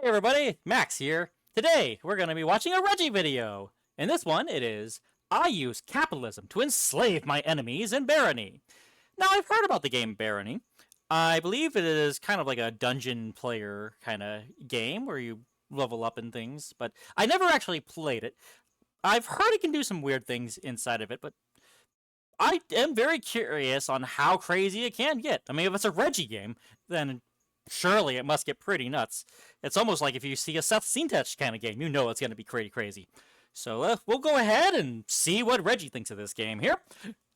Hey everybody, Max here. Today, we're going to be watching a Reggie video. In this one, it is, I use capitalism to enslave my enemies in Barony. Now, I've heard about the game Barony. I believe it is kind of like a dungeon player kind of game where you level up and things, but I never actually played it. I've heard it can do some weird things inside of it, but I am very curious on how crazy it can get. I mean, if it's a Reggie game, then surely it must get pretty nuts. It's almost like if you see a Seth Sintech kind of game, you know it's going to be pretty crazy. So we'll go ahead and see what Reggie thinks of this game here.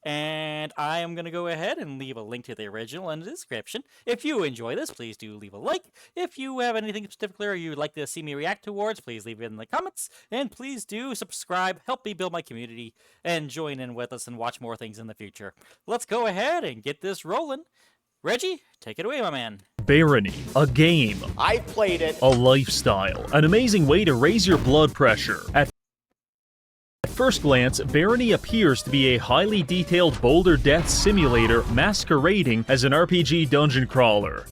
And I am going to go ahead and leave a link to the original in the description. If you enjoy this, please do leave a like. If you have anything specifically or you'd like to see me react towards, please leave it in the comments. And please do subscribe, help me build my community, and join in with us and watch more things in the future. Let's go ahead and get this rolling. Reggie, take it away, my man. Barony, a game. I've played it. A lifestyle. An amazing way to raise your blood pressure. At first glance, Barony appears to be a highly detailed boulder death simulator masquerading as an RPG dungeon crawler.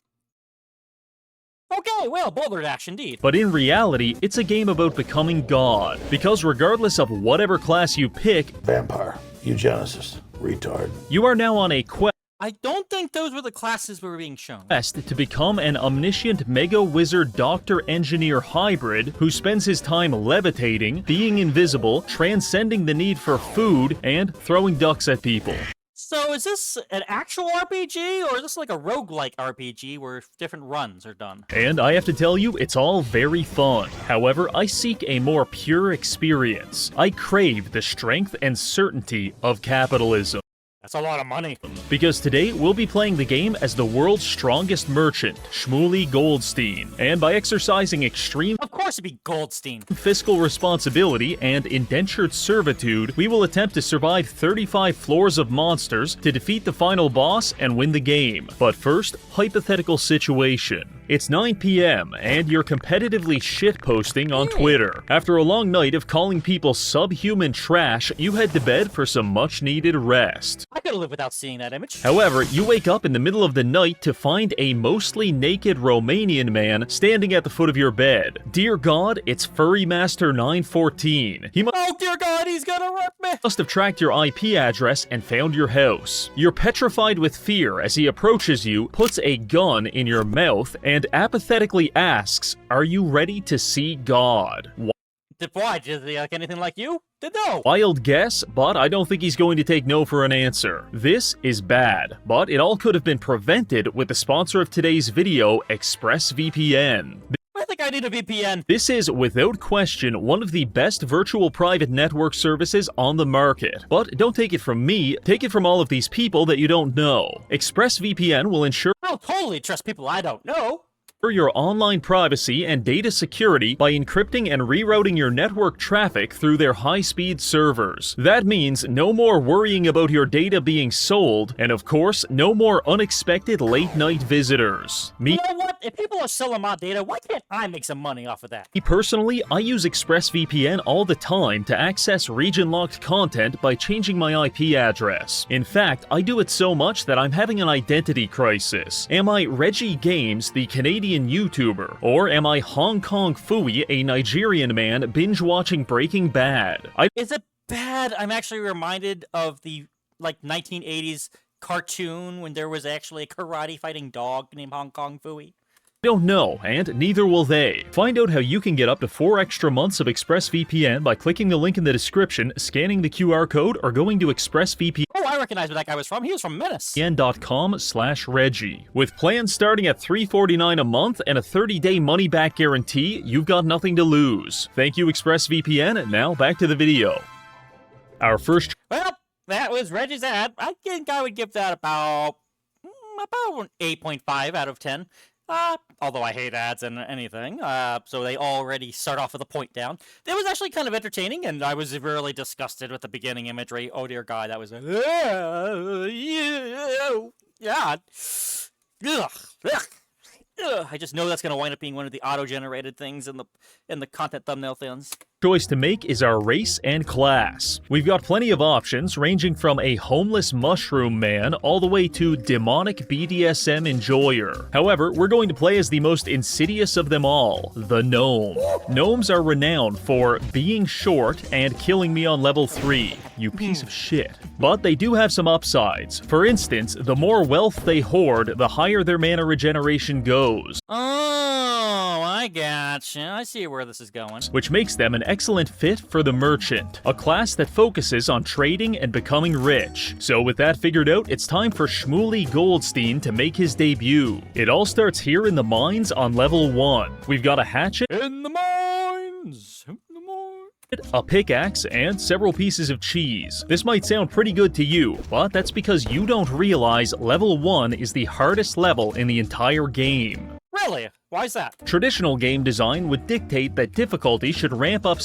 Okay, well, Boulder Dash indeed. But in reality, it's a game about becoming God. Because regardless of whatever class you pick, Vampire, eugenicist, retard. you are now on a quest I don't think those were the classes we were being shown. to become an omniscient mega wizard doctor engineer hybrid who spends his time levitating, being invisible, transcending the need for food, and throwing ducks at people. So is this an actual RPG, or is this like a roguelike RPG where different runs are done? And I have to tell you, it's all very fun. However, I seek a more pure experience. I crave the strength and certainty of capitalism. That's a lot of money. Because today, we'll be playing the game as the world's strongest merchant, Shmuley Goldstein. And by exercising extreme Of course it'd be Goldstein. fiscal responsibility and indentured servitude, we will attempt to survive 35 floors of monsters to defeat the final boss and win the game. But first, hypothetical situation. It's 9 p.m. and you're competitively shitposting on Twitter. After a long night of calling people subhuman trash, you head to bed for some much-needed rest. I could live without seeing that image. However, you wake up in the middle of the night to find a mostly naked Romanian man standing at the foot of your bed. Dear God, it's Furry Master 914. He Oh dear God, he's gonna rip me! must have tracked your IP address and found your house. You're petrified with fear as he approaches you, puts a gun in your mouth, and apathetically asks, "Are you ready to see God?" Why? Does he look anything like you? No. Wild guess, but I don't think he's going to take no for an answer. This is bad, but it all could have been prevented with the sponsor of today's video, ExpressVPN. I think I need a VPN. This is, without question, one of the best virtual private network services on the market. But don't take it from me, take it from all of these people that you don't know. ExpressVPN will ensure I'll totally trust people I don't know. your online privacy and data security by encrypting and rerouting your network traffic through their high-speed servers. That means no more worrying about your data being sold, and of course, no more unexpected late-night visitors. You know what? If people are selling my data, why can't I make some money off of that? Me personally, I use ExpressVPN all the time to access region-locked content by changing my IP address. In fact, I do it so much that I'm having an identity crisis. Am I Reggie Games, the Canadian YouTuber, or am I Hong Kong Fooey, a Nigerian man binge-watching Breaking Bad? Is it bad? I'm actually reminded of the 1980s cartoon when there was actually a karate fighting dog named Hong Kong Fooey. Don't know, and neither will they. Find out how you can get up to 4 extra months of ExpressVPN by clicking the link in the description, scanning the QR code, or going to ExpressVPN. Oh, I recognize where that guy was from. He was from Menace. .com/Reggie. With plans starting at $3.49 a month and a 30-day money-back guarantee, you've got nothing to lose. Thank you, ExpressVPN, and now back to the video. Our first... Well, that was Reggie's ad. I think I would give that about an 8.5 out of 10. Although I hate ads and anything, so they already start off with a point down. It was actually kind of entertaining, and I was really disgusted with the beginning imagery. Oh dear God, that was yeah. Ugh. I just know that's gonna wind up being one of the auto-generated things in the content thumbnail things. choice to make is our race and class. We've got plenty of options ranging from a homeless mushroom man all the way to demonic BDSM enjoyer. However, we're going to play as the most insidious of them all, the gnome. Gnomes are renowned for being short and killing me on level 3, you piece of shit. But they do have some upsides. For instance, the more wealth they hoard, the higher their mana regeneration goes. Oh, I gotcha. I see where this is going. Which makes them an excellent fit for the merchant, a class that focuses on trading and becoming rich. So with that figured out, it's time for Shmuley Goldstein to make his debut. It all starts here in the mines on level 1. We've got a hatchet, In the mines! a pickaxe, and several pieces of cheese. This might sound pretty good to you, but that's because you don't realize level 1 is the hardest level in the entire game. Really? Why's that? Traditional game design would dictate that difficulty should ramp up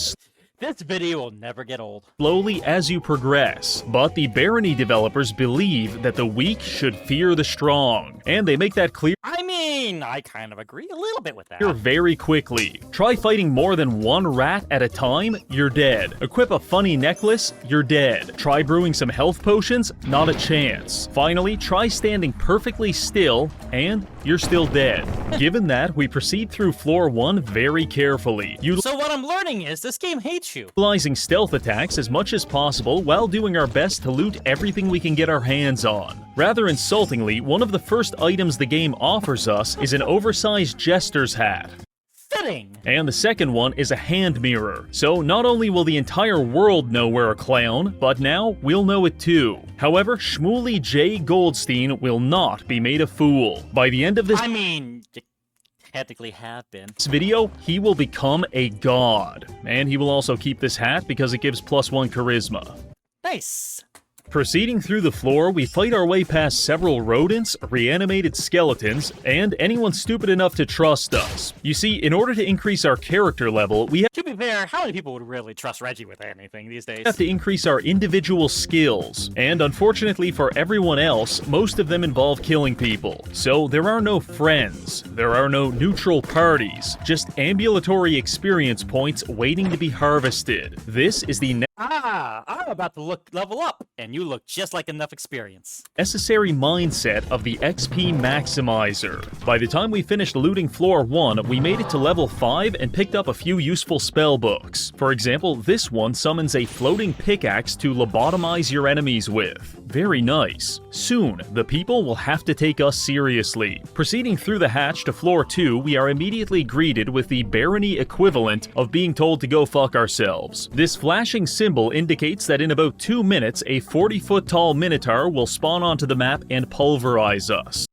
This video will never get old. slowly as you progress, but the Barony developers believe that the weak should fear the strong, and they make that clear I mean, I kind of agree a little bit with that. very quickly. Try fighting more than one rat at a time, you're dead. Equip a funny necklace, you're dead. Try brewing some health potions, not a chance. Finally, try standing perfectly still, and you're still dead. Given that, we proceed through floor 1 very carefully. So what I'm learning is this game hates you. Utilizing stealth attacks as much as possible while doing our best to loot everything we can get our hands on. Rather insultingly, one of the first items the game offers us is an oversized jester's hat. Fitting. And the second one is a hand mirror. So not only will the entire world know we're a clown, but now we'll know it too. However, Shmuley J. Goldstein will not be made a fool. By the end of this I mean, you technically have been. video, he will become a god. And he will also keep this hat because it gives +1 charisma. Nice. Proceeding through the floor, we fight our way past several rodents, reanimated skeletons, and anyone stupid enough to trust us. You see, in order to increase our character level, we To be fair, how many people would really trust Reggie with anything these days? have to increase our individual skills. And unfortunately for everyone else, most of them involve killing people. So there are no friends, there are no neutral parties, just ambulatory experience points waiting to be harvested. This is the I'm about to level up, and you look just like enough experience. necessary mindset of the XP Maximizer. By the time we finished looting floor 1, we made it to level 5 and picked up a few useful spell books. For example, this one summons a floating pickaxe to lobotomize your enemies with. Very nice. Soon, the people will have to take us seriously. Proceeding through the hatch to floor 2, we are immediately greeted with the Barony equivalent of being told to go fuck ourselves. This flashing symbol indicates that in about 2 minutes, a 40-foot tall minotaur will spawn onto the map and pulverize us.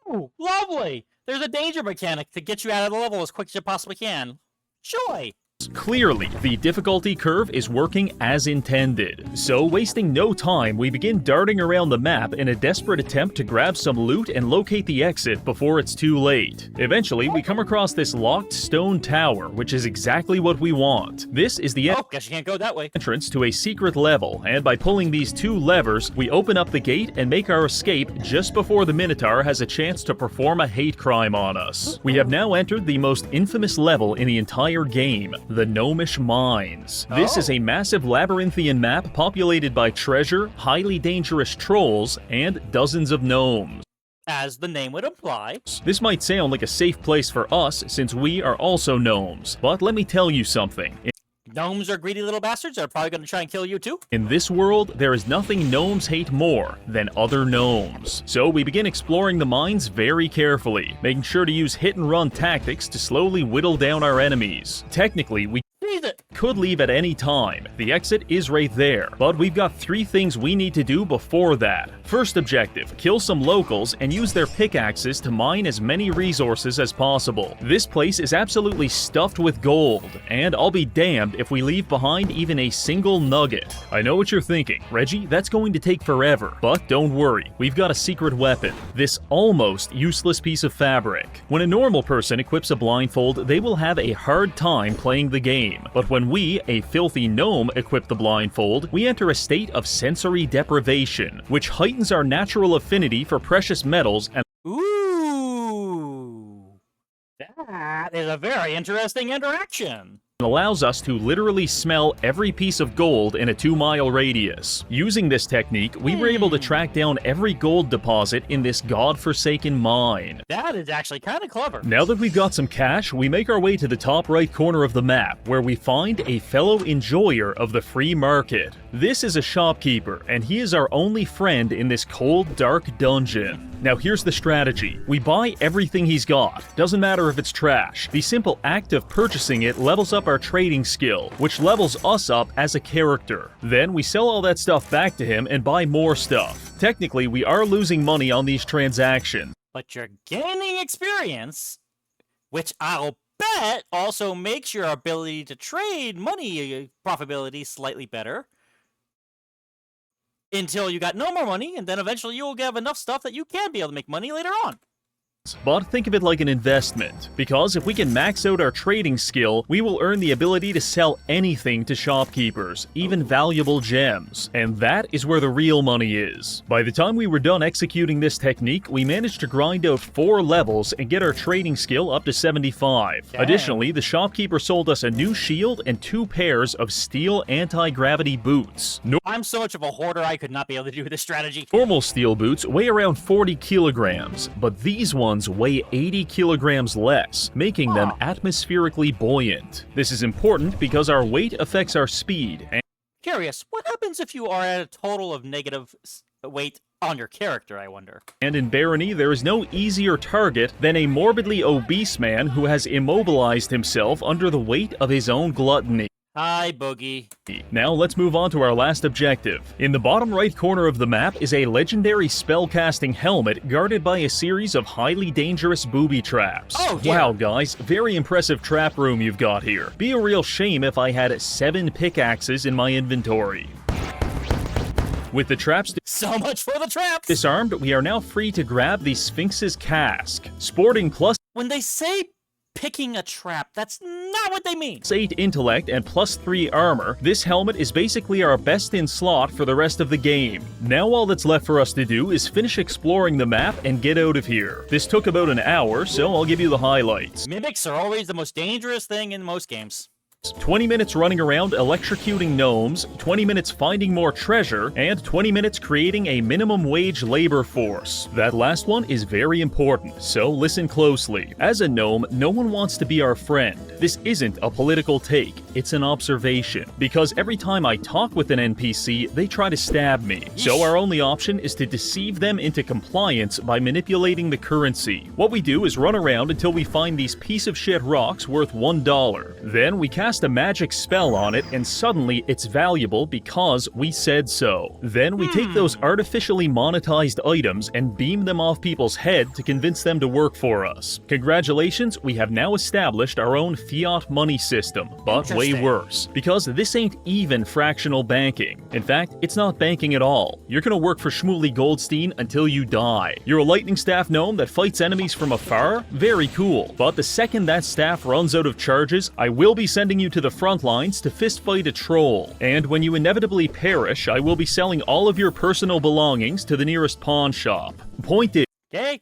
Oh, lovely! There's a danger mechanic to get you out of the level as quick as you possibly can. Joy! Clearly, the difficulty curve is working as intended. So, wasting no time, we begin darting around the map in a desperate attempt to grab some loot and locate the exit before it's too late. Eventually, we come across this locked stone tower, which is exactly what we want. This is the Oh, guess you can't go that way. entrance to a secret level, and by pulling these 2 levers, we open up the gate and make our escape just before the Minotaur has a chance to perform a hate crime on us. We have now entered the most infamous level in the entire game, the Gnomish Mines. This is a massive labyrinthian map populated by treasure, highly dangerous trolls, and dozens of gnomes. As the name would imply. This might sound like a safe place for us since we are also gnomes, but let me tell you something. Gnomes are greedy little bastards that are probably going to try and kill you too. In this world, there is nothing gnomes hate more than other gnomes. So we begin exploring the mines very carefully, making sure to use hit-and-run tactics to slowly whittle down our enemies. Technically, we could leave at any time. The exit is right there, but we've got 3 things we need to do before that. First objective, kill some locals and use their pickaxes to mine as many resources as possible. This place is absolutely stuffed with gold, and I'll be damned if we leave behind even a single nugget. I know what you're thinking, Reggie, that's going to take forever, but don't worry, we've got a secret weapon, this almost useless piece of fabric. When a normal person equips a blindfold, they will have a hard time playing the game. But when we, a filthy gnome, equip the blindfold, we enter a state of sensory deprivation, which heightens our natural affinity for precious metals and Ooh! That is a very interesting interaction. allows us to literally smell every piece of gold in a 2-mile radius. Using this technique, we were able to track down every gold deposit in this godforsaken mine. That is actually kind of clever. Now that we've got some cash, we make our way to the top right corner of the map, where we find a fellow enjoyer of the free market. This is a shopkeeper, and he is our only friend in this cold, dark dungeon. Now here's the strategy. We buy everything he's got. Doesn't matter if it's trash. The simple act of purchasing it levels up our trading skill, which levels us up as a character. Then we sell all that stuff back to him and buy more stuff. Technically, we are losing money on these transactions. But you're gaining experience, which I'll bet also makes your ability to trade money profitability slightly better. Until you got no more money, and then eventually you'll have enough stuff that you can be able to make money later on. But think of it like an investment, because if we can max out our trading skill, we will earn the ability to sell anything to shopkeepers, even valuable gems. And that is where the real money is. By the time we were done executing this technique, we managed to grind out 4 levels and get our trading skill up to 75. Damn. Additionally, the shopkeeper sold us a new shield and 2 pairs of steel anti-gravity boots. I'm so much of a hoarder, I could not be able to do this strategy. Normal steel boots weigh around 40 kilograms, but these ones weigh 80 kilograms less, making them atmospherically buoyant. This is important because our weight affects our speed. Curious, what happens if you are at a total of negative weight on your character, I wonder? And in Barony, there is no easier target than a morbidly obese man who has immobilized himself under the weight of his own gluttony. Hi, Boogie. Now let's move on to our last objective. In the bottom right corner of the map is a legendary spellcasting helmet guarded by a series of highly dangerous booby traps. Oh, dear. Wow, guys, very impressive trap room you've got here. Be a real shame if I had 7 pickaxes in my inventory. With the traps So much for the traps! disarmed, we are now free to grab the Sphinx's cask. Sporting plus When they say picking a trap, that's not what they mean. +8 intellect and +3 armor, this helmet is basically our best in slot for the rest of the game. Now all that's left for us to do is finish exploring the map and get out of here. This took about an hour, so I'll give you the highlights. Mimics are always the most dangerous thing in most games. 20 minutes running around electrocuting gnomes, 20 minutes finding more treasure, and 20 minutes creating a minimum wage labor force. That last one is very important, so listen closely. As a gnome, no one wants to be our friend. This isn't a political take, it's an observation. Because every time I talk with an NPC, they try to stab me. So our only option is to deceive them into compliance by manipulating the currency. What we do is run around until we find these piece of shit rocks worth $1. Then we cast a magic spell on it, and suddenly it's valuable because we said so. Then we take those artificially monetized items and beam them off people's head to convince them to work for us. Congratulations, we have now established our own fiat money system, but way Interesting. worse, because this ain't even fractional banking. In fact, it's not banking at all. You're gonna work for Shmuley Goldstein until you die. You're a lightning staff gnome that fights enemies from afar? Very cool. But the second that staff runs out of charges, I will be sending you to the front lines to fistfight a troll. And when you inevitably perish, I will be selling all of your personal belongings to the nearest pawn shop. Point Okay?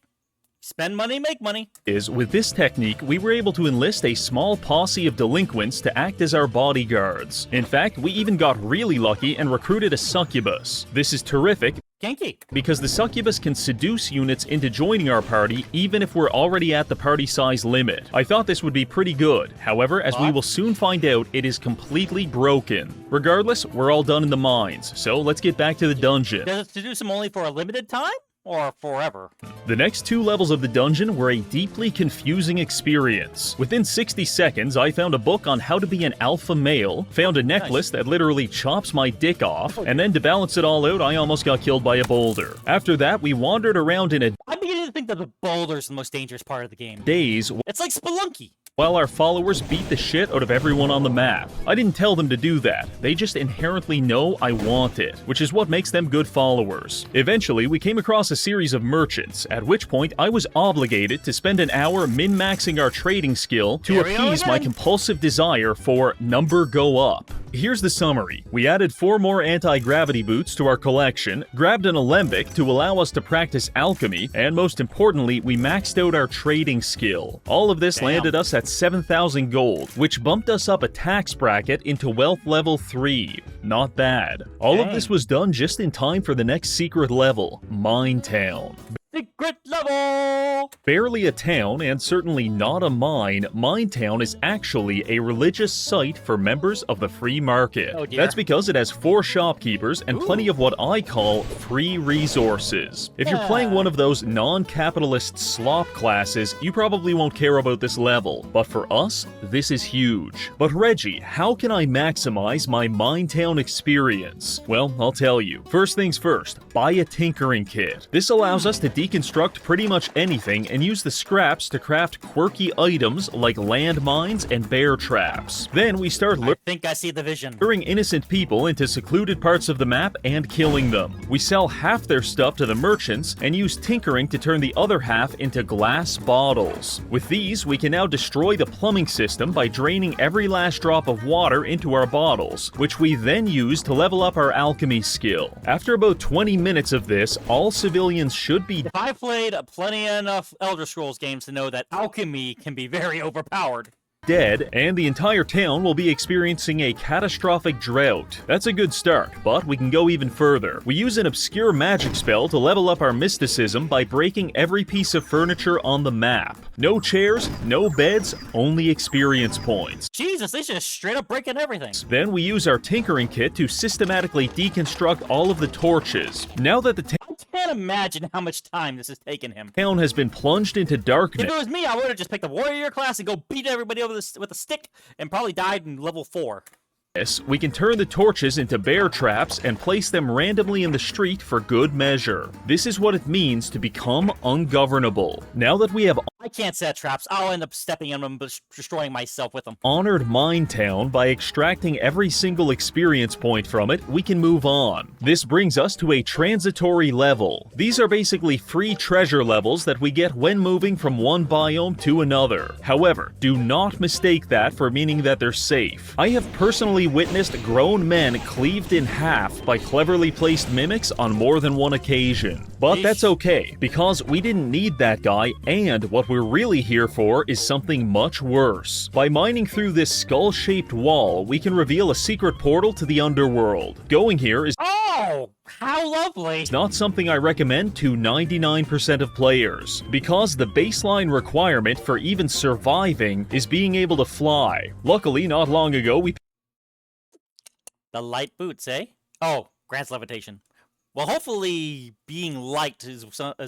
Spend money, make money. is, with this technique, we were able to enlist a small posse of delinquents to act as our bodyguards. In fact, we even got really lucky and recruited a succubus. This is terrific, Kinky. because the succubus can seduce units into joining our party even if we're already at the party size limit. I thought this would be pretty good. However, as we What? will soon find out, it is completely broken. Regardless, we're all done in the mines, so let's get back to the dungeon. Does it seduce them only for a limited time? Or forever? The next 2 levels of the dungeon were a deeply confusing experience. Within 60 seconds, I found a book on how to be an alpha male, found a necklace that literally chops my dick off, and then to balance it all out, I almost got killed by a boulder. After that, we wandered around in a I'm beginning to think that the boulder's the most dangerous part of the game. daze It's like Spelunky. while our followers beat the shit out of everyone on the map. I didn't tell them to do that. They just inherently know I want it, which is what makes them good followers. Eventually, we came across a series of merchants, at which point I was obligated to spend an hour min-maxing our trading skill to Here we go appease my again. compulsive desire for number go up. Here's the summary. We added 4 more anti-gravity boots to our collection, grabbed an alembic to allow us to practice alchemy, and most importantly, we maxed out our trading skill. All of this landed us at 7,000 gold, which bumped us up a tax bracket into wealth level 3. Not bad. All of this was done just in time for the next secret level, Mine Town. Secret level! Barely a town, and certainly not a mine, Minetown is actually a religious site for members of the free market. Oh dear. That's because it has 4 shopkeepers and plenty of what I call free resources. If you're playing one of those non-capitalist slop classes, you probably won't care about this level, but for us, this is huge. But Reggie, how can I maximize my Minetown experience? Well, I'll tell you. First things first, buy a tinkering kit. This allows us to deconstruct pretty much anything and use the scraps to craft quirky items like landmines and bear traps. Then we start I think I see the vision. luring innocent people into secluded parts of the map and killing them. We sell half their stuff to the merchants and use tinkering to turn the other half into glass bottles. With these, we can now destroy the plumbing system by draining every last drop of water into our bottles, which we then use to level up our alchemy skill. After about 20 minutes of this, all civilians should be I've played plenty enough Elder Scrolls games to know that alchemy can be very overpowered. dead, and the entire town will be experiencing a catastrophic drought. That's a good start, but we can go even further. We use an obscure magic spell to level up our mysticism by breaking every piece of furniture on the map. No chairs, no beds, only experience points. Jesus, they just straight up breaking everything. Then we use our tinkering kit to systematically deconstruct all of the torches. Now that the I can't imagine how much time this has taken him. town has been plunged into darkness, If it was me, I would have just picked a warrior class and go beat everybody over with a stick and probably died in level 4. we can turn the torches into bear traps and place them randomly in the street for good measure. This is what it means to become ungovernable. Now that we have I can't set traps. I'll end up stepping on them but destroying myself with them. honored Minetown by extracting every single experience point from it, we can move on. This brings us to a transitory level. These are basically free treasure levels that we get when moving from one biome to another. However, do not mistake that for meaning that they're safe. I have personally witnessed grown men cleaved in half by cleverly placed mimics on more than one occasion. But that's okay, because we didn't need that guy, and what we're really here for is something much worse. By mining through this skull-shaped wall, we can reveal a secret portal to the underworld. Going here is Oh, how lovely. not something I recommend to 99% of players, because the baseline requirement for even surviving is being able to fly. Luckily, not long ago, we The light boots, eh? Oh, grants levitation. Well, hopefully being light is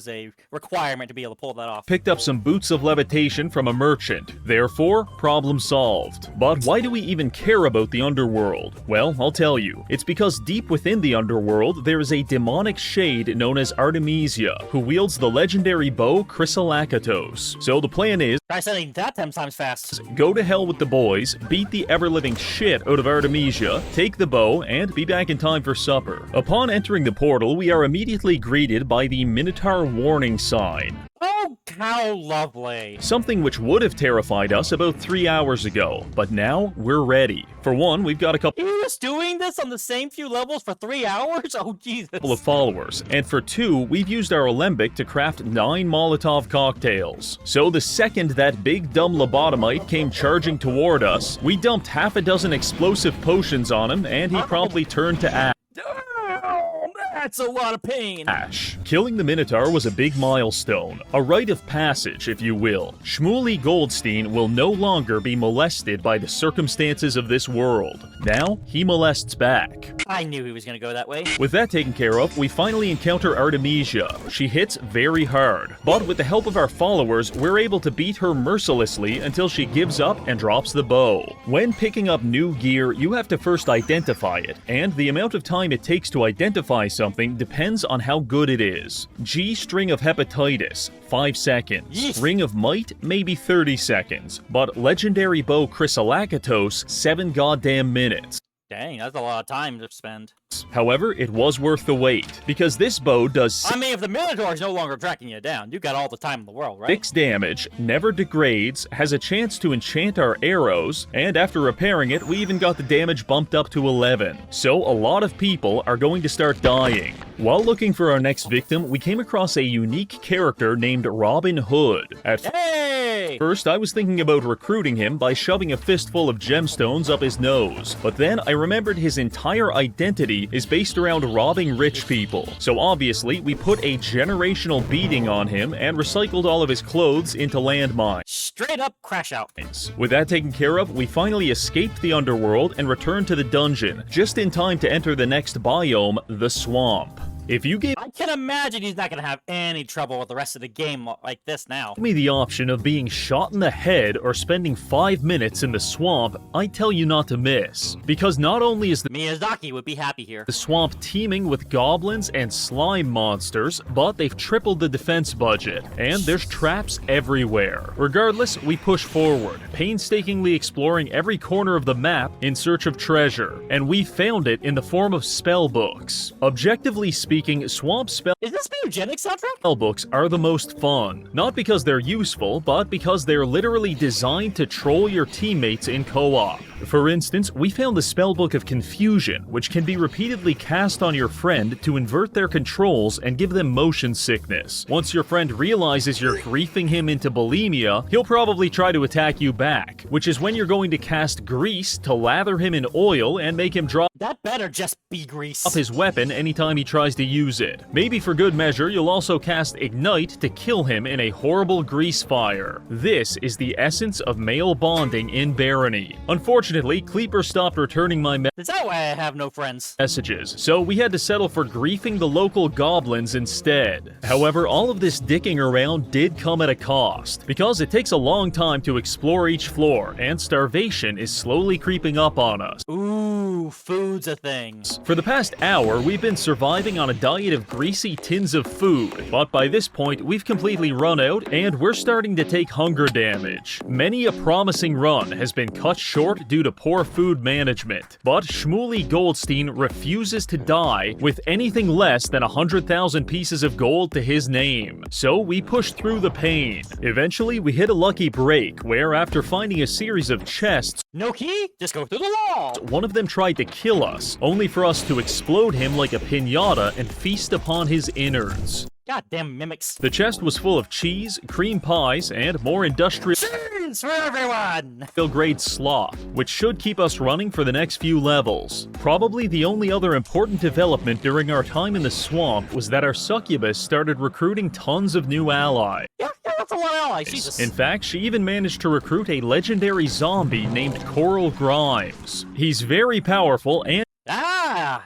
a requirement to be able to pull that off. picked up some boots of levitation from a merchant. Therefore, problem solved. But why do we even care about the underworld? Well, I'll tell you. It's because deep within the underworld, there is a demonic shade known as Artemisia, who wields the legendary bow Chrysolacatos. So the plan is, Try setting that 10 times fast. go to hell with the boys, beat the ever-living shit out of Artemisia, take the bow, and be back in time for supper. Upon entering the portal, we are immediately greeted by the Minotaur warning sign. Oh, how lovely. Something which would have terrified us about 3 hours ago, but now we're ready. For one, we've got a couple He was doing this on the same few levels for 3 hours? Oh, Jesus. of followers, and for two, we've used our alembic to craft 9 Molotov cocktails. So the second that big dumb lobotomite came charging toward us, we dumped half a dozen explosive potions on him, and he promptly turned to ash. Oh, that's a lot of pain. Killing the Minotaur was a big milestone, a rite of passage, if you will. Shmuley Goldstein will no longer be molested by the circumstances of this world. Now, he molests back. I knew he was going to go that way. With that taken care of, we finally encounter Artemisia. She hits very hard, but with the help of our followers, we're able to beat her mercilessly until she gives up and drops the bow. When picking up new gear, you have to first identify it, and the amount of time it takes to identify something depends on how good it is. G string of hepatitis, 5 seconds. Yeesh. Ring of might, maybe 30 seconds. But legendary bow Chrysolacatos, 7 goddamn minutes. Dang, that's a lot of time to spend. However, it was worth the wait, because this bow does I mean, if the Minotaur is no longer tracking you down, you got all the time in the world, right? 6 damage, never degrades, has a chance to enchant our arrows, and after repairing it, we even got the damage bumped up to 11. So a lot of people are going to start dying. While looking for our next victim, we came across a unique character named Robin Hood. At Hey! first, I was thinking about recruiting him by shoving a fistful of gemstones up his nose, but then I remembered his entire identity is based around robbing rich people. So obviously, we put a generational beating on him and recycled all of his clothes into landmines. Straight up crash out. With that taken care of, we finally escaped the underworld and returned to the dungeon, just in time to enter the next biome, the swamp. If you gave I can imagine he's not gonna have any trouble with the rest of the game like this now. me the option of being shot in the head or spending 5 minutes in the swamp, I tell you not to miss. Because not only is the Miyazaki would be happy here. swamp teeming with goblins and slime monsters, but they've tripled the defense budget, and there's traps everywhere. Regardless, we push forward, painstakingly exploring every corner of the map in search of treasure, and we found it in the form of spell books. Objectively speaking, swamp spell Is this the eugenics soundtrack? spellbooks are the most fun. Not because they're useful, but because they're literally designed to troll your teammates in co-op. For instance, we found the spellbook of Confusion, which can be repeatedly cast on your friend to invert their controls and give them motion sickness. Once your friend realizes you're griefing him into bulimia, he'll probably try to attack you back, which is when you're going to cast Grease to lather him in oil and make him drop That better just be grease. his weapon anytime he tries to use it. Maybe for good measure, you'll also cast Ignite to kill him in a horrible grease fire. This is the essence of male bonding in Barony. Unfortunately, Kleeper stopped returning my Is that why I have no friends? messages, so we had to settle for griefing the local goblins instead. However, all of this dicking around did come at a cost, because it takes a long time to explore each floor, and starvation is slowly creeping up on us. Ooh, food's a thing. For the past hour, we've been surviving on a diet of greasy tins of food, but by this point, we've completely run out, and we're starting to take hunger damage. Many a promising run has been cut short due to poor food management, but Shmuley Goldstein refuses to die with anything less than 100,000 pieces of gold to his name. So we push through the pain. Eventually, we hit a lucky break, where after finding a series of chests, No key? Just go through the wall. one of them tried to kill us, only for us to explode him like a piñata and feast upon his innards. Goddamn mimics. The chest was full of cheese, cream pies, and more industrial Cheers for everyone. grade slop, which should keep us running for the next few levels. Probably the only other important development during our time in the swamp was that our succubus started recruiting tons of new allies. Yeah, that's a lot of allies. Jesus. In fact, she even managed to recruit a legendary zombie named Coral Grimes. He's very powerful, and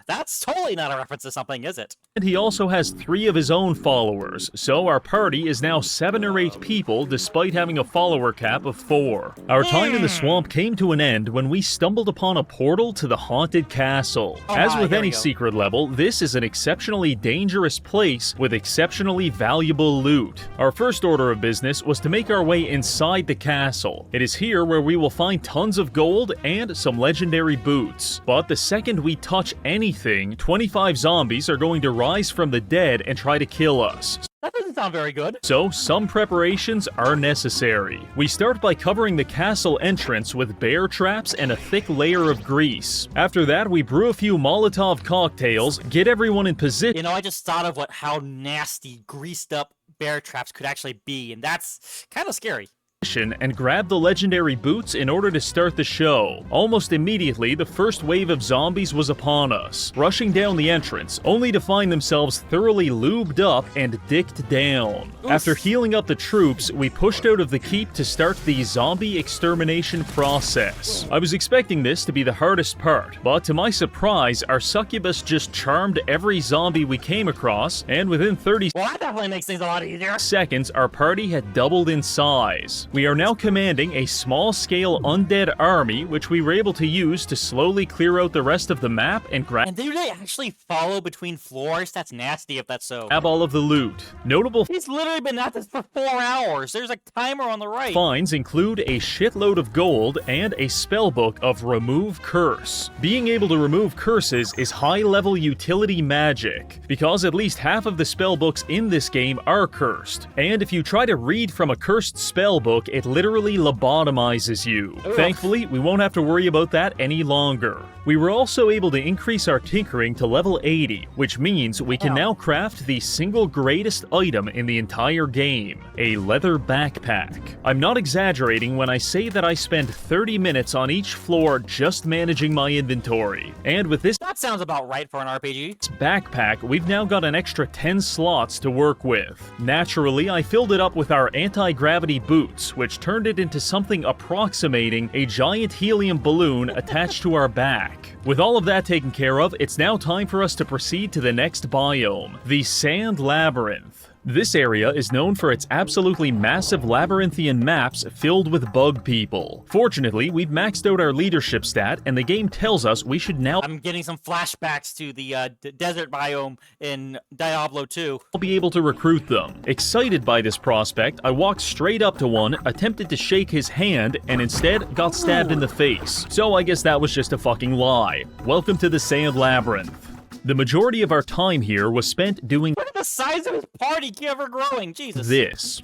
That's totally not a reference to something, is it? he also has 3 of his own followers, so our party is now 7 or 8 people despite having a follower cap of 4. Our time in the swamp came to an end when we stumbled upon a portal to the haunted castle. As with here any we go. secret level, this is an exceptionally dangerous place with exceptionally valuable loot. Our first order of business was to make our way inside the castle. It is here where we will find tons of gold and some legendary boots. But the second we touch anything, 25 zombies are going to rise from the dead and try to kill us. That doesn't sound very good. So, some preparations are necessary. We start by covering the castle entrance with bear traps and a thick layer of grease. After that, we brew a few Molotov cocktails, get everyone in position. You know, I just thought of how nasty greased up bear traps could actually be, and that's kind of scary. And grab the legendary boots in order to start the show. Almost immediately, the first wave of zombies was upon us, rushing down the entrance, only to find themselves thoroughly lubed up and dicked down. Oof. After healing up the troops, we pushed out of the keep to start the zombie extermination process. I was expecting this to be the hardest part, but to my surprise, our succubus just charmed every zombie we came across, and within 30 Well, that definitely makes things a lot easier. seconds, our party had doubled in size. this. We are now commanding a small-scale undead army, which we were able to use to slowly clear out the rest of the map and grab And do they actually follow between floors? That's nasty if that's so. all of the loot. Notable He's literally been at this for 4 hours. There's a timer on the right. finds include a shitload of gold and a spellbook of Remove Curse. Being able to remove curses is high-level utility magic, because at least half of the spellbooks in this game are cursed, and if you try to read from a cursed spellbook, it literally lobotomizes you. Ugh. Thankfully, we won't have to worry about that any longer. We were also able to increase our tinkering to level 80, which means we can now craft the single greatest item in the entire game, a leather backpack. I'm not exaggerating when I say that I spend 30 minutes on each floor just managing my inventory, and with this That sounds about right for an RPG. backpack, we've now got an extra 10 slots to work with. Naturally, I filled it up with our anti-gravity boots, which turned it into something approximating a giant helium balloon attached to our back. With all of that taken care of, it's now time for us to proceed to the next biome, the Sand Labyrinth. This area is known for its absolutely massive labyrinthian maps filled with bug people. Fortunately, we've maxed out our leadership stat, and the game tells us we should now I'm getting some flashbacks to the desert biome in Diablo 2. be able to recruit them. Excited by this prospect, I walked straight up to one, attempted to shake his hand, and instead got stabbed in the face. So I guess that was just a fucking lie. Welcome to the Sand Labyrinth. The majority of our time here was spent doing Look at the size of his party ever growing, Jesus. this.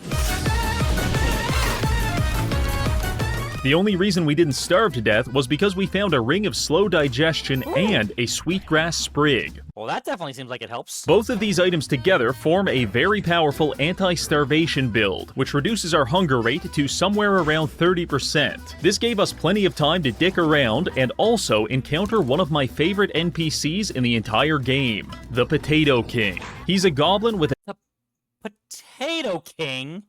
The only reason we didn't starve to death was because we found a ring of slow digestion and a sweetgrass sprig. Well, that definitely seems like it helps. Both of these items together form a very powerful anti-starvation build, which reduces our hunger rate to somewhere around 30%. This gave us plenty of time to dick around and also encounter one of my favorite NPCs in the entire game, the Potato King. He's a goblin with The Potato King?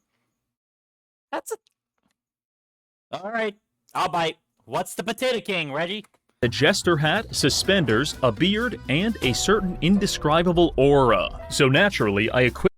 That's a... Alright, I'll bite. What's the Potato King, Reggie? a jester hat, suspenders, a beard, and a certain indescribable aura. So naturally, I equipped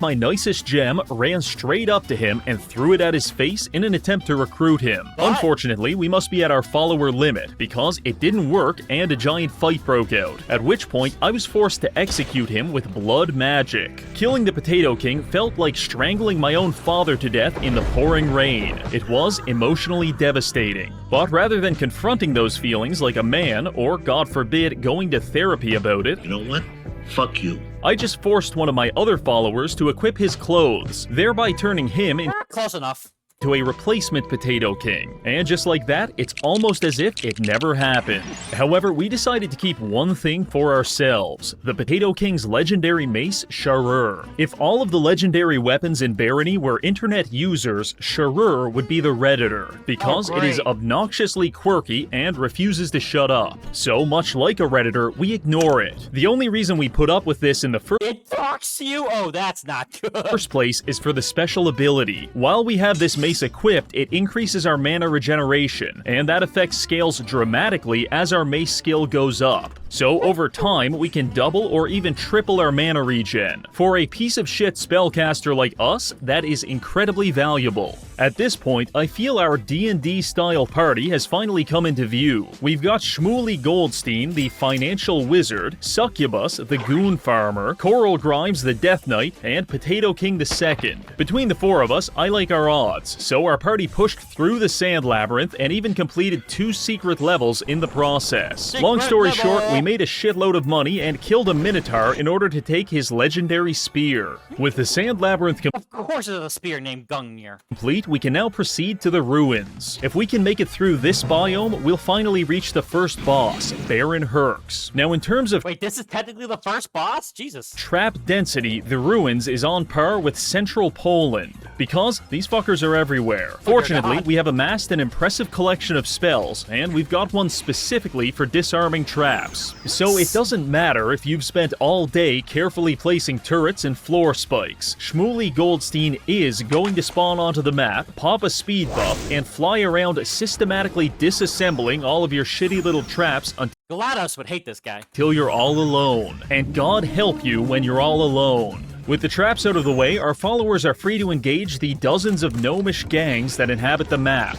my nicest gem, ran straight up to him, and threw it at his face in an attempt to recruit him. What? Unfortunately, we must be at our follower limit, because it didn't work and a giant fight broke out, at which point I was forced to execute him with blood magic. Killing the Potato King felt like strangling my own father to death in the pouring rain. It was emotionally devastating. But rather than confronting those feelings like a man, or God forbid, going to therapy about it, You know what? Fuck you. I just forced one of my other followers to equip his clothes, thereby turning him into Close enough. a replacement Potato King. And just like that, it's almost as if it never happened. However, we decided to keep one thing for ourselves, the Potato King's legendary mace, Sharur. If all of the legendary weapons in Barony were internet users, Sharur would be the Redditor, because it is great. obnoxiously quirky and refuses to shut up. So much like a Redditor, we ignore it. The only reason we put up with this in the It talks to you? Oh, that's not good. first place is for the special ability. While we have this mace equipped, it increases our mana regeneration, and that effect scales dramatically as our mace skill goes up. So over time, we can double or even triple our mana regen. For a piece of shit spellcaster like us, that is incredibly valuable. At this point, I feel our D&D style party has finally come into view. We've got Shmooly Goldstein, the financial wizard, Succubus, the goon farmer, Coral Grimes, the Death Knight, and Potato King II. Between the four of us, I like our odds, so our party pushed through the Sand Labyrinth and even completed 2 secret levels in the process. Long story level. short, we made a shitload of money and killed a Minotaur in order to take his legendary spear. With the Sand Labyrinth Of course there's a spear named Gungnir. complete, we can now proceed to the ruins. If we can make it through this biome, we'll finally reach the first boss, Baron Herx. Now in terms of Wait, this is technically the first boss? Jesus. trap density, the ruins is on par with central Poland, because these fuckers are everywhere. Fortunately, God. we have amassed an impressive collection of spells, and we've got one specifically for disarming traps. So it doesn't matter if you've spent all day carefully placing turrets and floor spikes. Shmooly Goldstein is going to spawn onto the map, pop a speed buff, and fly around systematically disassembling all of your shitty little traps GLaDOS would hate this guy. until you're all alone. And God help you when you're all alone. With the traps out of the way, our followers are free to engage the dozens of gnomish gangs that inhabit the map.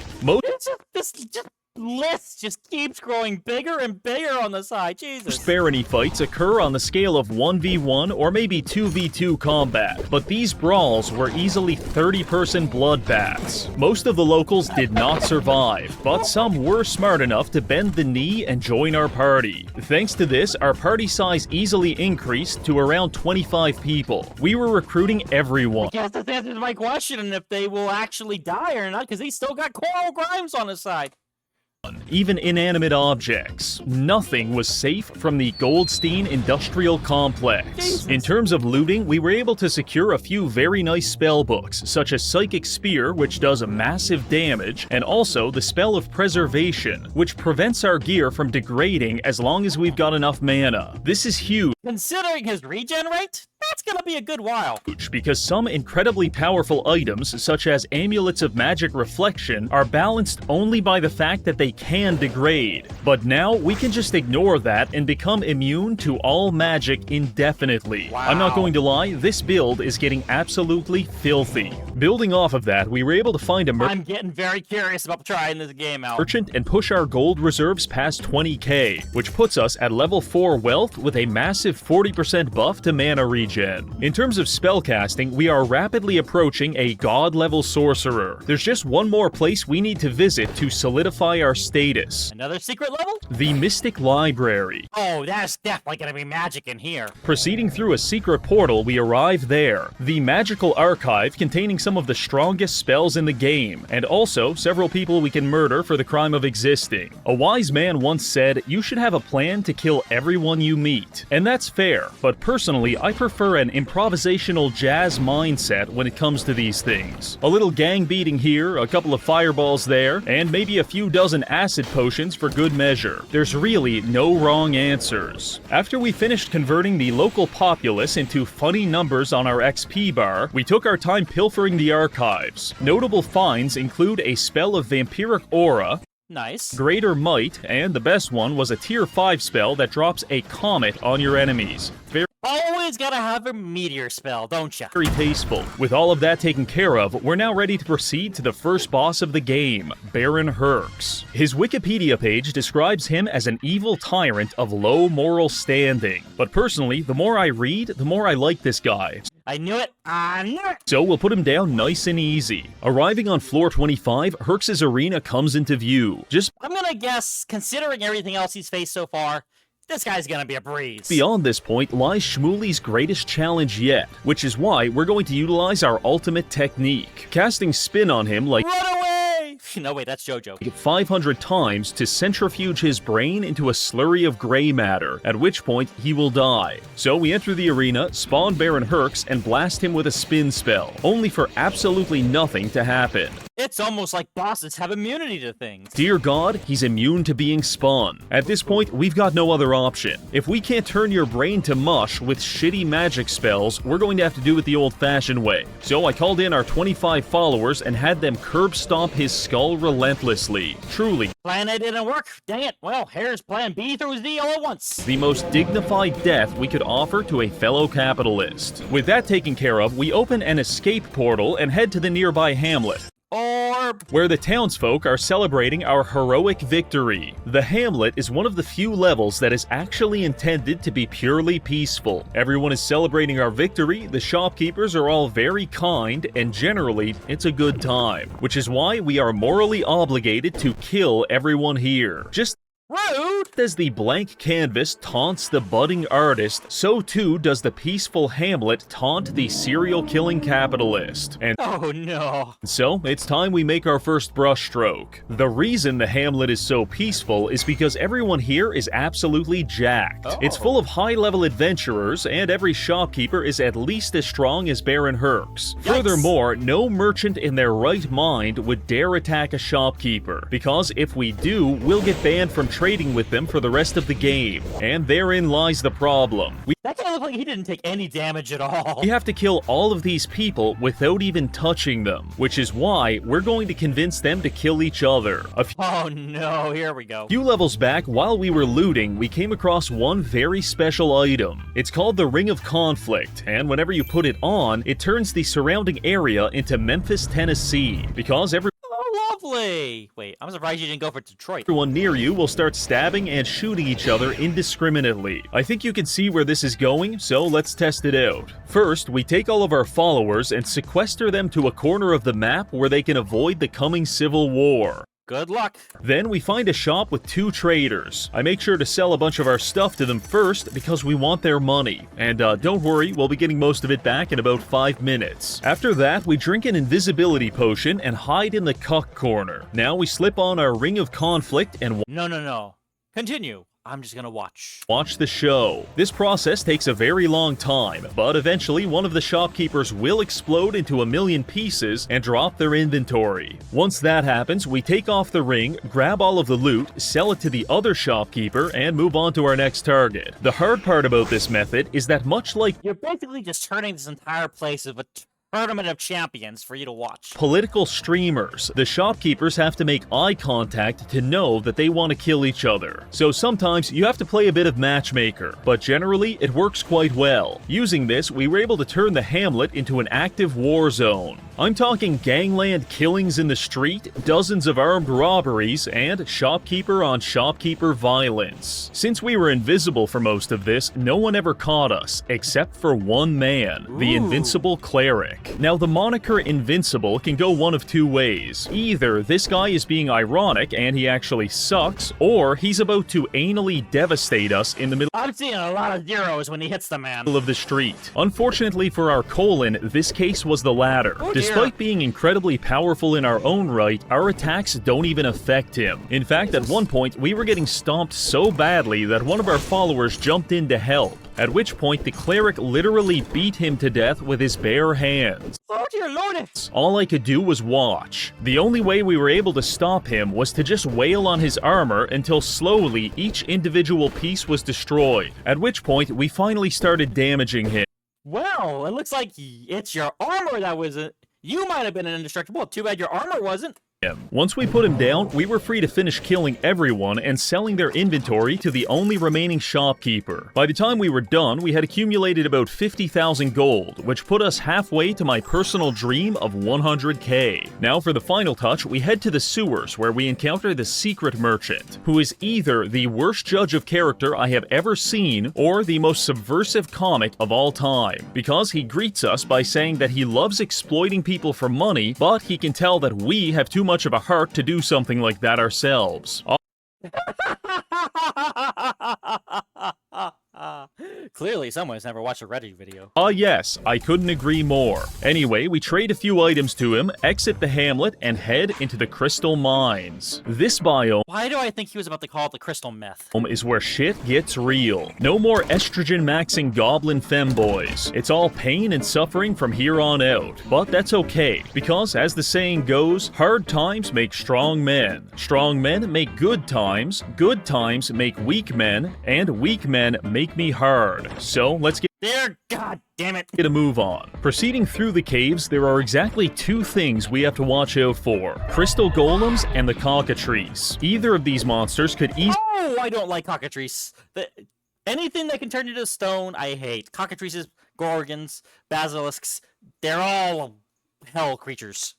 This list just keeps growing bigger and bigger on the side. Jesus. Barony fights occur on the scale of 1v1 or maybe 2v2 combat, but these brawls were easily 30-person bloodbaths. Most of the locals did not survive, but some were smart enough to bend the knee and join our party. Thanks to this, our party size easily increased to around 25 people. We were recruiting everyone. Yes, that answers my question, if they will actually die or not, because he's still got Coral Grimes on his side. Even inanimate objects. Nothing was safe from the Goldstein Industrial Complex. Jesus. In terms of looting, we were able to secure a few very nice spell books, such as Psychic Spear, which does massive damage, and also the Spell of Preservation, which prevents our gear from degrading as long as we've got enough mana. This is huge. Considering his regen rate, that's gonna be a good while. Because some incredibly powerful items, such as Amulets of Magic Reflection, are balanced only by the fact that they can degrade. But now, we can just ignore that and become immune to all magic indefinitely. Wow. I'm not going to lie, this build is getting absolutely filthy. Building off of that, we were able to find a I'm getting very curious about trying this game out. merchant and push our gold reserves past 20k, which puts us at level 4 wealth with a massive 40% buff to mana regen. In terms of spellcasting, we are rapidly approaching a god-level sorcerer. There's just one more place we need to visit to solidify our status. Another secret level? The Mystic Library. Oh, that's definitely gonna be magic in here. Proceeding through a secret portal, we arrive there. The magical archive containing some of the strongest spells in the game, and also several people we can murder for the crime of existing. A wise man once said, you should have a plan to kill everyone you meet. And that's fair, but personally, I prefer an improvisational jazz mindset when it comes to these things. A little gang beating here, a couple of fireballs there, and maybe a few dozen acid potions for good measure. There's really no wrong answers. After we finished converting the local populace into funny numbers on our XP bar, we took our time pilfering the archives. Notable finds include a spell of vampiric aura, Nice. greater might, and the best one was a tier 5 spell that drops a comet on your enemies. Always gotta have a meteor spell, don't ya? Very tasteful. With all of that taken care of, we're now ready to proceed to the first boss of the game, Baron Herx. His Wikipedia page describes him as an evil tyrant of low moral standing. But personally, the more I read, the more I like this guy. I knew it. I knew it. So we'll put him down nice and easy. Arriving on floor 25, Herx's arena comes into view. Just I'm gonna guess, considering everything else he's faced so far, this guy's gonna be a breeze. beyond this point lies Shmuley's greatest challenge yet, which is why we're going to utilize our ultimate technique, casting spin on him like Run away! No, wait, that's JoJo. 500 times to centrifuge his brain into a slurry of gray matter, at which point he will die. So we enter the arena, spawn Baron Herx, and blast him with a spin spell, only for absolutely nothing to happen. It's almost like bosses have immunity to things. Dear God, he's immune to being spun. At this point, we've got no other option. If we can't turn your brain to mush with shitty magic spells, we're going to have to do it the old-fashioned way. So I called in our 25 followers and had them curb stomp his skull relentlessly. Truly, Plan A didn't work. Dang it. Well, here's plan B through Z all at once. the most dignified death we could offer to a fellow capitalist. With that taken care of, we open an escape portal and head to the nearby hamlet, Orb. where the townsfolk are celebrating our heroic victory. The hamlet is one of the few levels that is actually intended to be purely peaceful. Everyone is celebrating our victory, the shopkeepers are all very kind, and generally, it's a good time. Which is why we are morally obligated to kill everyone here. Just Rude. as the blank canvas taunts the budding artist, so too does the peaceful hamlet taunt the serial-killing capitalist. And Oh no. so, it's time we make our first brushstroke. The reason the hamlet is so peaceful is because everyone here is absolutely jacked. It's full of high-level adventurers, and every shopkeeper is at least as strong as Baron Herx. Furthermore, no merchant in their right mind would dare attack a shopkeeper, because if we do, we'll get banned from trading with them for the rest of the game. And therein lies the problem. That guy looked like he didn't take any damage at all. We have to kill all of these people without even touching them, which is why we're going to convince them to kill each other. Oh no, here we go. A few levels back, while we were looting, we came across one very special item. It's called the Ring of Conflict, and whenever you put it on, it turns the surrounding area into Memphis, Tennessee, because Oh, lovely. Wait, I'm surprised you didn't go for Detroit. everyone near you will start stabbing and shooting each other indiscriminately. I think you can see where this is going, so let's test it out. First, we take all of our followers and sequester them to a corner of the map where they can avoid the coming civil war. Good luck. Then we find a shop with 2 traders. I make sure to sell a bunch of our stuff to them first because we want their money. And don't worry, we'll be getting most of it back in about 5 minutes. After that, we drink an invisibility potion and hide in the cuck corner. Now we slip on our Ring of Conflict and No. Continue. I'm just gonna watch. watch the show. This process takes a very long time, but eventually one of the shopkeepers will explode into a million pieces and drop their inventory. Once that happens, we take off the ring, grab all of the loot, sell it to the other shopkeeper, and move on to our next target. The hard part about this method is that much like You're basically just turning this entire place into a tournament of champions for you to watch. political streamers, the shopkeepers have to make eye contact to know that they want to kill each other. So sometimes you have to play a bit of matchmaker, but generally it works quite well. Using this, we were able to turn the hamlet into an active war zone. I'm talking gangland killings in the street, dozens of armed robberies, and shopkeeper on shopkeeper violence. Since we were invisible for most of this, no one ever caught us, except for one man, the invincible cleric. Now, the moniker Invincible can go one of 2 ways. Either this guy is being ironic and he actually sucks, or he's about to anally devastate us in the middle I'm seeing a lot of zeros when he hits the man. of the street. Unfortunately for our colon, this case was the latter. Oh, dear. Despite being incredibly powerful in our own right, our attacks don't even affect him. In fact, at one point, we were getting stomped so badly that one of our followers jumped in to help, at which point the cleric literally beat him to death with his bare hands. Oh dear lord. All I could do was watch. The only way we were able to stop him was to just wail on his armor until slowly each individual piece was destroyed, at which point we finally started damaging him. Well, it looks like it's your armor that was you might have been an indestructible. Too bad your armor wasn't. Once we put him down, we were free to finish killing everyone and selling their inventory to the only remaining shopkeeper. By the time we were done, we had accumulated about 50,000 gold, which put us halfway to my personal dream of 100k. Now for the final touch, we head to the sewers where we encounter the secret merchant, who is either the worst judge of character I have ever seen or the most subversive comic of all time, because he greets us by saying that he loves exploiting people for money, but he can tell that we have too much of a heart to do something like that ourselves. Clearly, someone's never watched a Reggie video. Yes, I couldn't agree more. Anyway, we trade a few items to him, exit the hamlet, and head into the crystal mines. This biome Why do I think he was about to call it the crystal meth? is where shit gets real. No more estrogen-maxing goblin femboys. It's all pain and suffering from here on out. But that's okay, because as the saying goes, hard times make strong men make good times make weak men, and weak men make me hard. So let's get Dear God damn it. a move on. Proceeding through the caves, there are exactly 2 things we have to watch out for: crystal golems and the cockatrice. Either of these monsters could easily Oh, I don't like cockatrice. Anything that can turn you to stone, I hate. Cockatrices, gorgons, basilisks, they're all hell creatures.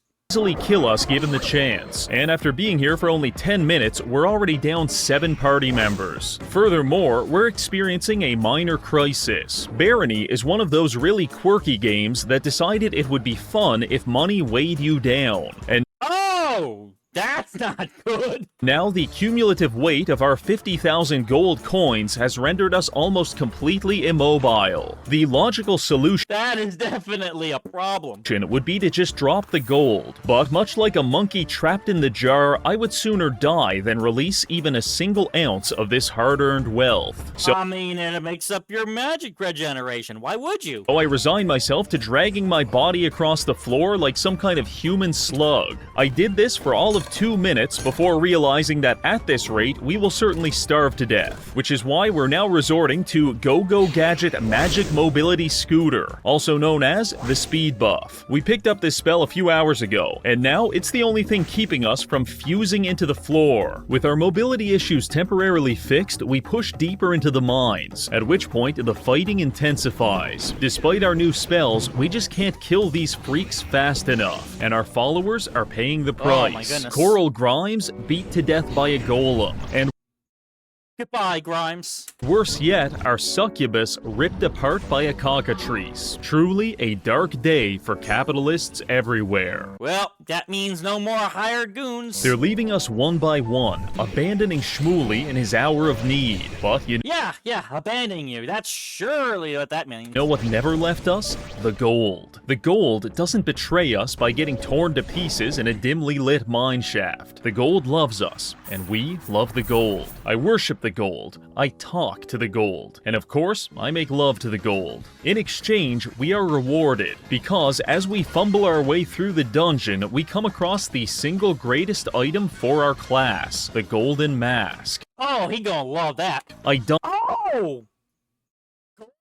kill us given the chance, and after being here for only 10 minutes, we're already down 7 party members. Furthermore, we're experiencing a minor crisis. Barony is one of those really quirky games that decided it would be fun if money weighed you down, and Oh, that's not good. now the cumulative weight of our 50,000 gold coins has rendered us almost completely immobile. The logical solution That is definitely a problem. would be to just drop the gold, but much like a monkey trapped in the jar, I would sooner die than release even a single ounce of this hard-earned wealth. So I mean, it makes up your magic regeneration. Why would you? I resign myself to dragging my body across the floor like some kind of human slug. I did this for all of of 2 minutes before realizing that at this rate, we will certainly starve to death, which is why we're now resorting to Go-Go Gadget Magic Mobility Scooter, also known as the Speed Buff. We picked up this spell a few hours ago, and now it's the only thing keeping us from fusing into the floor. With our mobility issues temporarily fixed, we push deeper into the mines, at which point the fighting intensifies. Despite our new spells, we just can't kill these freaks fast enough, and our followers are paying the price. Oh my goodness. Coral Grimes beat to death by a golem, and Goodbye, Grimes. worse yet, our succubus ripped apart by a cockatrice. Truly a dark day for capitalists everywhere. Well, that means no more hired goons. They're leaving us one by one, abandoning Shmooly in his hour of need. But you Yeah, abandoning you. That's surely what that means. know what never left us? The gold. The gold doesn't betray us by getting torn to pieces in a dimly lit mine shaft. The gold loves us, and we love the gold. I worship the gold. I talk to the gold. And of course, I make love to the gold. In exchange, we are rewarded, because as we fumble our way through the dungeon, we come across the single greatest item for our class, the Golden Mask. Oh, he gonna love that. I don't Oh!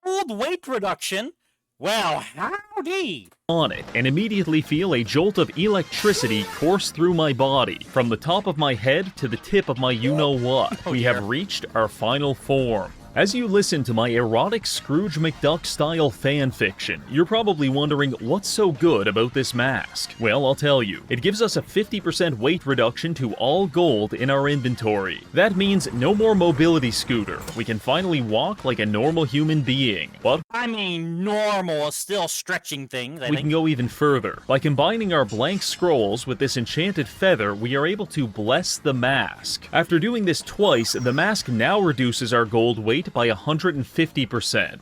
Gold weight reduction? Well, howdy! on it and immediately feel a jolt of electricity course through my body, from the top of my head to the tip of my you-know-what. We have reached our final form. As you listen to my erotic Scrooge McDuck-style fanfiction, you're probably wondering what's so good about this mask. Well, I'll tell you. It gives us a 50% weight reduction to all gold in our inventory. That means no more mobility scooter. We can finally walk like a normal human being. But I mean, normal is still stretching things, I we think. can go even further. By combining our blank scrolls with this enchanted feather, we are able to bless the mask. After doing this twice, the mask now reduces our gold weight by 150%.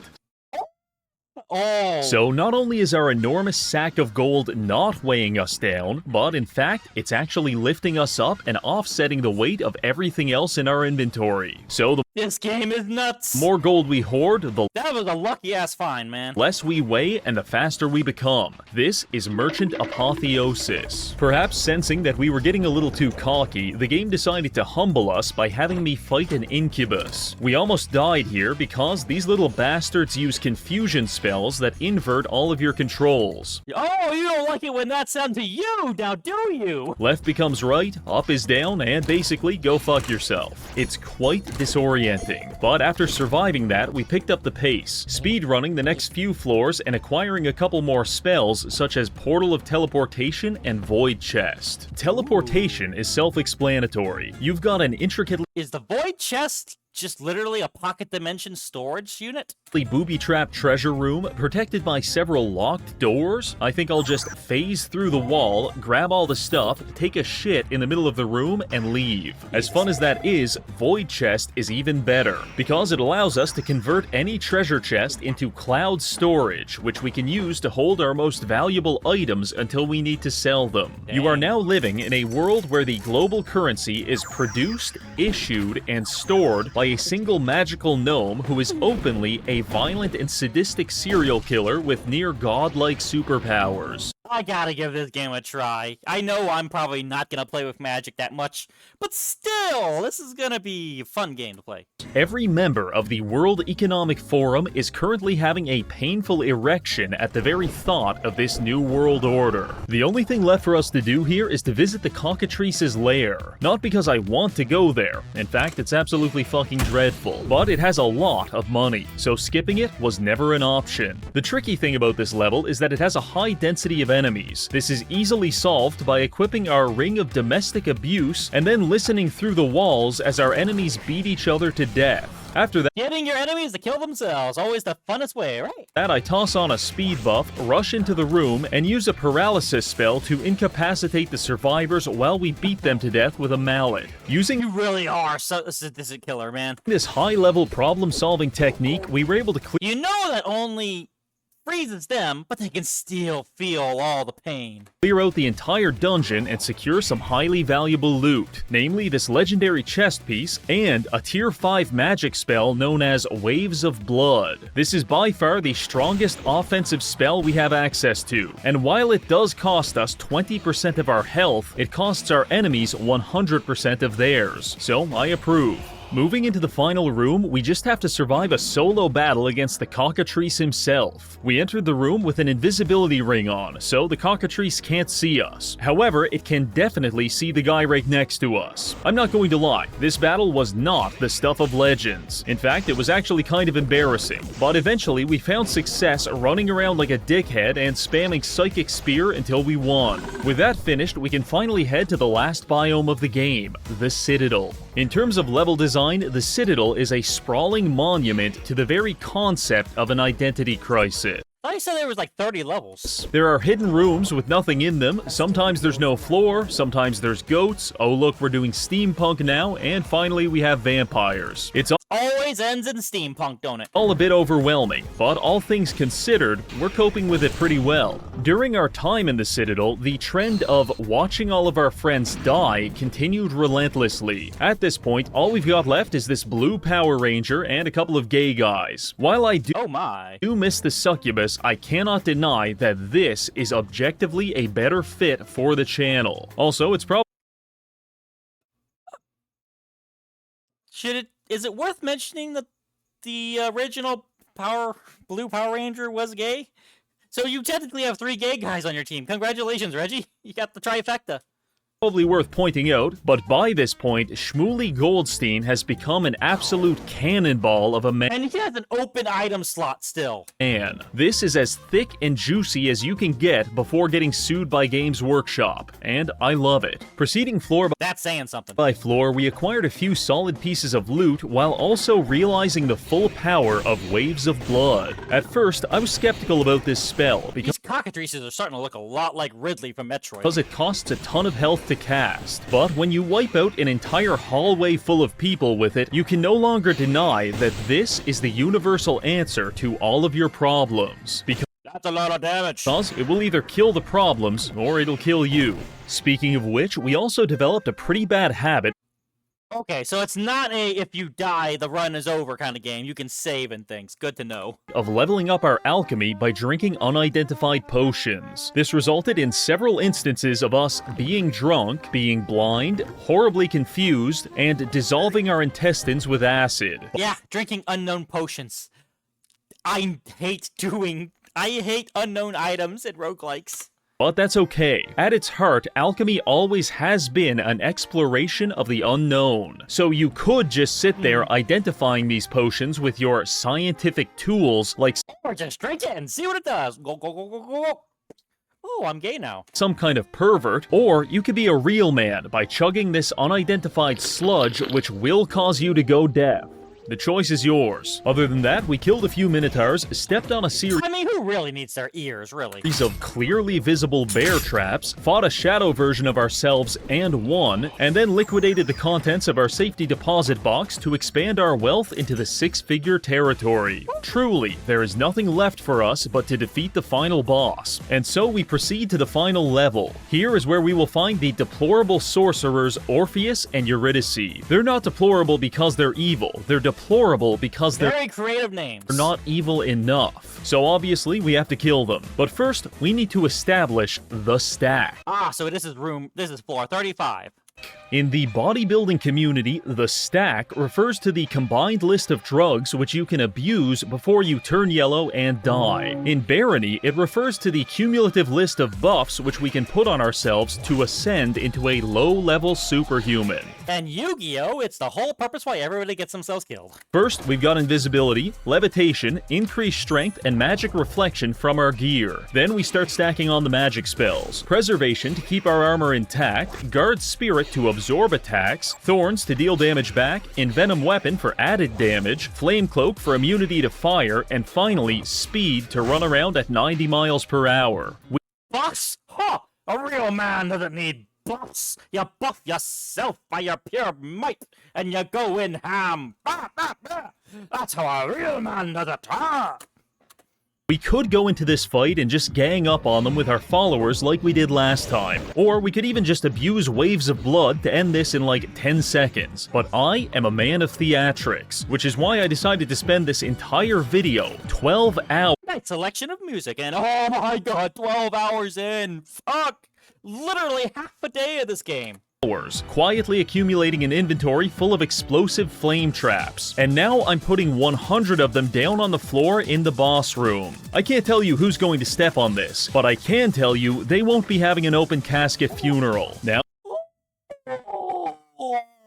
Oh! So not only is our enormous sack of gold not weighing us down, but in fact, it's actually lifting us up and offsetting the weight of everything else in our inventory. So the This game is nuts! more gold we hoard, the That was a lucky-ass find, man. less we weigh and the faster we become. This is Merchant Apotheosis. Perhaps sensing that we were getting a little too cocky, the game decided to humble us by having me fight an incubus. We almost died here because these little bastards use confusion spells that invert all of your controls. Oh, you don't like it when that's done to you, now do you? Left becomes right, up is down, and basically go fuck yourself. It's quite disorienting, but after surviving that, we picked up the pace, speedrunning the next few floors and acquiring a couple more spells such as Portal of Teleportation and Void Chest. Teleportation is self-explanatory. You've got an intricately Is the void chest just literally a pocket dimension storage unit? booby-trapped treasure room protected by several locked doors? I think I'll just phase through the wall, grab all the stuff, take a shit in the middle of the room, and leave. As fun as that is, Void Chest is even better, because it allows us to convert any treasure chest into cloud storage, which we can use to hold our most valuable items until we need to sell them. You are now living in a world where the global currency is produced, issued, and stored by a single magical gnome who is openly a violent and sadistic serial killer with near godlike superpowers. I gotta give this game a try. I know I'm probably not gonna play with magic that much, but still, this is gonna be a fun game to play. Every member of the World Economic Forum is currently having a painful erection at the very thought of this new world order. The only thing left for us to do here is to visit the cockatrice's lair. Not because I want to go there. In fact, it's absolutely fucking dreadful. But it has a lot of money, so skipping it was never an option. The tricky thing about this level is that it has a high density of enemies. This is easily solved by equipping our Ring of Domestic Abuse and then listening through the walls as our enemies beat each other to death. After Getting your enemies to kill themselves, always the funnest way, right? that, I toss on a speed buff, rush into the room, and use a paralysis spell to incapacitate the survivors while we beat them to death with a mallet. Using You really are so sadistic killer, man. this high-level problem-solving technique, we were able to clear You know that only freezes them, but they can still feel all the pain. Clear out the entire dungeon and secure some highly valuable loot, namely this legendary chest piece and a tier 5 magic spell known as Waves of Blood. This is by far the strongest offensive spell we have access to, and while it does cost us 20% of our health, it costs our enemies 100% of theirs, so I approve. Moving into the final room, we just have to survive a solo battle against the cockatrice himself. We entered the room with an invisibility ring on, so the cockatrice can't see us. However, it can definitely see the guy right next to us. I'm not going to lie, this battle was not the stuff of legends. In fact, it was actually kind of embarrassing. But eventually, we found success running around like a dickhead and spamming Psychic Spear until we won. With that finished, we can finally head to the last biome of the game, the Citadel. In terms of level design, the Citadel is a sprawling monument to the very concept of an identity crisis. I thought you said there was like 30 levels. There are hidden rooms with nothing in them, sometimes there's no floor, sometimes there's goats, oh look, we're doing steampunk now, and finally we have vampires. It's Always ends in steampunk, don't it? all a bit overwhelming, but all things considered, we're coping with it pretty well. During our time in the Citadel, the trend of watching all of our friends die continued relentlessly. At this point, all we've got left is this blue Power Ranger and a couple of gay guys. While I Oh my. do miss the succubus, I cannot deny that this is objectively a better fit for the channel. Also, it's probably Is it worth mentioning that the original Blue Power Ranger was gay? So you technically have 3 gay guys on your team. Congratulations, Reggie. You got the trifecta. worth pointing out, but by this point, Shmuley Goldstein has become an absolute cannonball of a man. And he has an open item slot still. This is as thick and juicy as you can get before getting sued by Games Workshop, and I love it. Proceeding floor That's saying something. by floor, we acquired a few solid pieces of loot while also realizing the full power of Waves of Blood. At first, I was skeptical about this spell These cockatrices are starting to look a lot like Ridley from Metroid. because it costs a ton of health to cast. But when you wipe out an entire hallway full of people with it, you can no longer deny that this is the universal answer to all of your problems. That's a lot of damage. Because it will either kill the problems, or it'll kill you. Speaking of which, we also developed a pretty bad habit Okay, so it's not a if you die, the run is over kind of game. You can save and things. Good to know. of leveling up our alchemy by drinking unidentified potions. This resulted in several instances of us being drunk, being blind, horribly confused, and dissolving our intestines with acid. Yeah, drinking unknown potions. I hate unknown items in roguelikes. But that's okay. At its heart, alchemy always has been an exploration of the unknown. So you could just sit there identifying these potions with your scientific tools like Or just drink it and see what it does. Go, go, go, go, go. Oh, I'm gay now. some kind of pervert, or you could be a real man by chugging this unidentified sludge which will cause you to go deaf. The choice is yours. Other than that, we killed a few minotaurs, stepped on a series I mean, who really needs their ears, really? of clearly visible bear traps, fought a shadow version of ourselves and won, and then liquidated the contents of our safety deposit box to expand our wealth into the 6-figure territory. Truly, there is nothing left for us but to defeat the final boss. And so we proceed to the final level. Here is where we will find the deplorable sorcerers Orpheus and Eurydice. They're not deplorable because they're evil, they're deplorable because they're Very creative names. not evil enough. So obviously we have to kill them. But first, we need to establish the stack. Ah, so this is floor 35. In the bodybuilding community, the stack refers to the combined list of drugs which you can abuse before you turn yellow and die. In Barony, it refers to the cumulative list of buffs which we can put on ourselves to ascend into a low-level superhuman. And Yu-Gi-Oh! It's the whole purpose why everybody gets themselves killed. First, we've got invisibility, levitation, increased strength, and magic reflection from our gear. Then we start stacking on the magic spells. Preservation to keep our armor intact, guard spirit to absorb attacks, thorns to deal damage back, envenom weapon for added damage, flame cloak for immunity to fire, and finally, speed to run around at 90 miles per hour. Buffs? Ha! A real man doesn't need buffs. You buff yourself by your pure might, and you go in ham. Bah, bah, bah. That's how a real man does it. Ah! We could go into this fight and just gang up on them with our followers like we did last time, or we could even just abuse waves of blood to end this in like 10 seconds. But I am a man of theatrics, which is why I decided to spend this entire video, 12 hours. Nice selection of music, and oh my god, 12 hours in! Fuck! Literally half a day of this game. Quietly accumulating an inventory full of explosive flame traps. And now I'm putting 100 of them down on the floor in the boss room. I can't tell you who's going to step on this, but I can tell you they won't be having an open casket funeral. Now,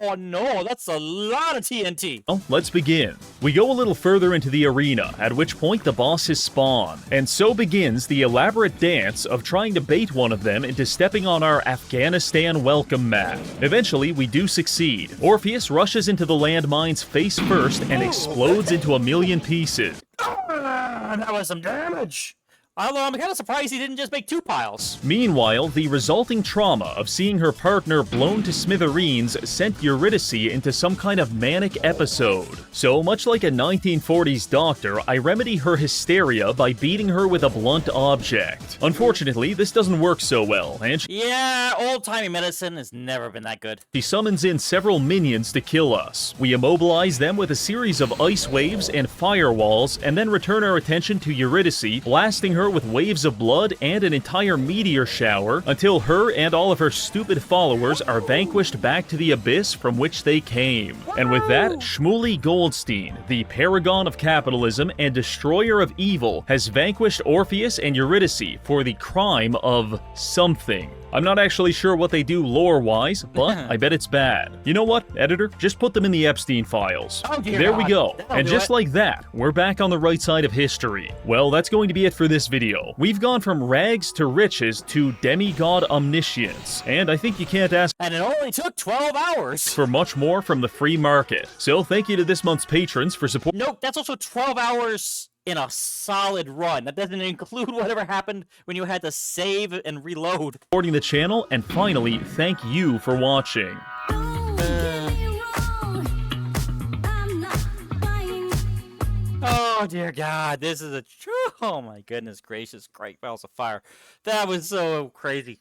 oh no, that's a lot of TNT. well, let's begin. We go a little further into the arena, at which point the bosses spawn. And so begins the elaborate dance of trying to bait one of them into stepping on our Afghanistan welcome mat. Eventually, we do succeed. Orpheus rushes into the landmines face first and explodes into a million pieces. That was some damage. Although I'm kind of surprised he didn't just make 2 piles. Meanwhile, the resulting trauma of seeing her partner blown to smithereens sent Eurydice into some kind of manic episode. So, much like a 1940s doctor, I remedy her hysteria by beating her with a blunt object. Unfortunately, this doesn't work so well, and Yeah, old-timey medicine has never been that good. she summons in several minions to kill us. We immobilize them with a series of ice waves and firewalls, and then return our attention to Eurydice, blasting her with waves of blood and an entire meteor shower until her and all of her stupid followers are vanquished back to the abyss from which they came. And with that, Shmuley Goldstein, the paragon of capitalism and destroyer of evil, has vanquished Orpheus and Eurydice for the crime of something. I'm not actually sure what they do lore-wise, but I bet it's bad. You know what, editor? Just put them in the Epstein files. Oh, dear There we God. go. That'll And do just it. like that, we're back on the right side of history. Well, that's going to be it for this video. We've gone from rags to riches to demigod omniscience, and I think you can't ask And it only took 12 hours. for much more from the free market. So thank you to this month's patrons for supporting Nope, that's also 12 hours in a solid run. That doesn't include whatever happened when you had to save and reload. the channel, and finally, thank you for watching. Oh dear God, this is a oh my goodness gracious, great balls of fire. That was so crazy.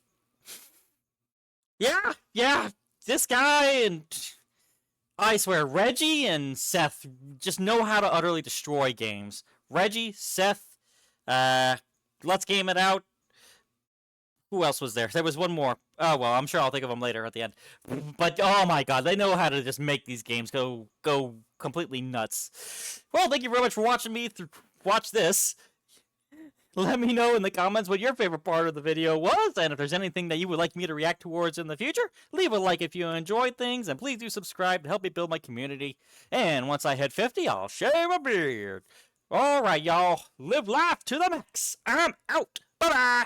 Yeah, this guy and I swear, Reggie and Seth just know how to utterly destroy games. Reggie, Seth, let's game it out. Who else was there? There was one more. Oh, well, I'm sure I'll think of them later at the end. But, oh my god, they know how to just make these games go completely nuts. Well, thank you very much for watching me watch this. Let me know in the comments what your favorite part of the video was, and if there's anything that you would like me to react towards in the future, leave a like if you enjoyed things, and please do subscribe to help me build my community. And once I hit 50, I'll shave a beard. Alright, y'all. Live life to the max. I'm out. Bye-bye.